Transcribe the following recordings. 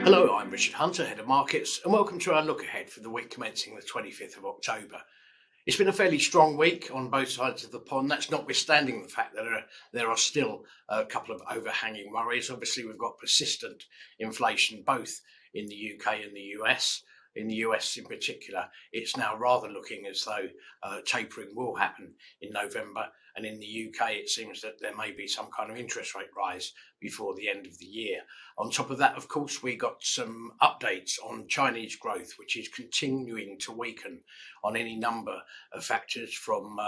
Hello, I'm Richard Hunter, Head of Markets, and welcome to our look ahead for the week commencing the 25th of October. It's been a fairly strong week on both sides of the pond. That's notwithstanding the fact that there are still a couple of overhanging worries. Obviously, we've got persistent inflation both in the UK and the US. In the US in particular, it's now rather looking as though tapering will happen in November. And in the UK, it seems that there may be some kind of interest rate rise before the end of the year. On top of that, of course, we got some updates on Chinese growth, which is continuing to weaken on any number of factors, from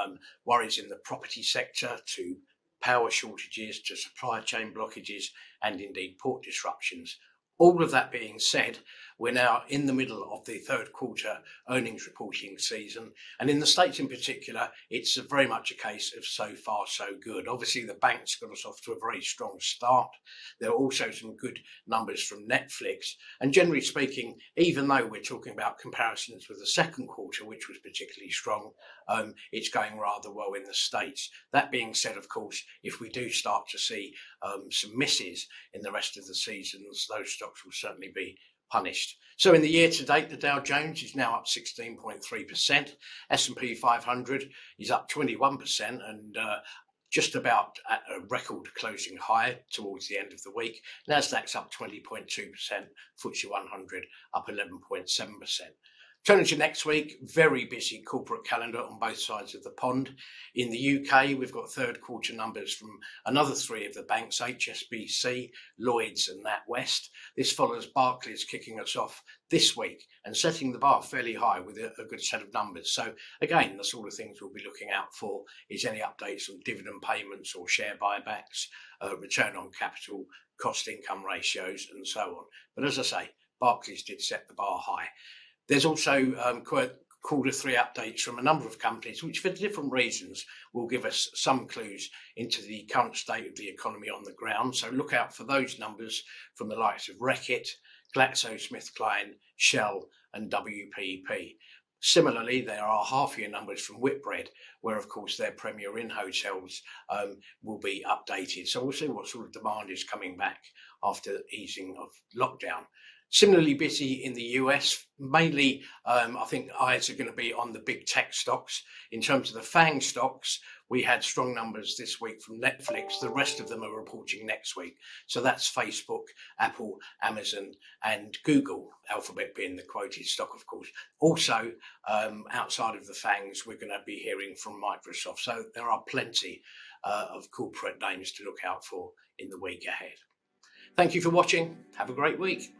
worries in the property sector to power shortages to supply chain blockages and indeed port disruptions. All of that being said, we're now in the middle of the third quarter earnings reporting season. And in the States in particular, it's very much a case of so far so good. Obviously, the banks got us off to a very strong start. There are also some good numbers from Netflix. And generally speaking, even though we're talking about comparisons with the second quarter, which was particularly strong, it's going rather well in the States. That being said, of course, if we do start to see some misses in the rest of the seasons, those stocks will certainly be punished. So in the year to date, the Dow Jones is now up 16.3%. S&P 500 is up 21% and just about at a record closing high towards the end of the week. Nasdaq's up 20.2%, FTSE 100 up 11.7%. Turning to next week, very busy corporate calendar on both sides of the pond. In the UK, we've got third quarter numbers from another three of the banks, HSBC, Lloyds and NatWest. This follows Barclays kicking us off this week and setting the bar fairly high with a good set of numbers. So again, the sort of things we'll be looking out for is any updates on dividend payments or share buybacks, return on capital, cost income ratios and so on. But as I say, Barclays did set the bar high. There's also quarter three updates from a number of companies, which for different reasons will give us some clues into the current state of the economy on the ground. So look out for those numbers from the likes of Reckitt, GlaxoSmithKline, Shell and WPP. Similarly, there are half-year numbers from Whitbread, where, of course, their Premier Inn hotels will be updated. So we'll see what sort of demand is coming back after easing of lockdown. Similarly busy in the US, mainly I think eyes are going to be on the big tech stocks. In terms of the FANG stocks, we had strong numbers this week from Netflix. The rest of them are reporting next week. So that's Facebook, Apple, Amazon and Google, Alphabet being the quoted stock, of course. Also, outside of the FANGs, we're going to be hearing from Microsoft. So there are plenty of corporate names to look out for in the week ahead. Thank you for watching. Have a great week.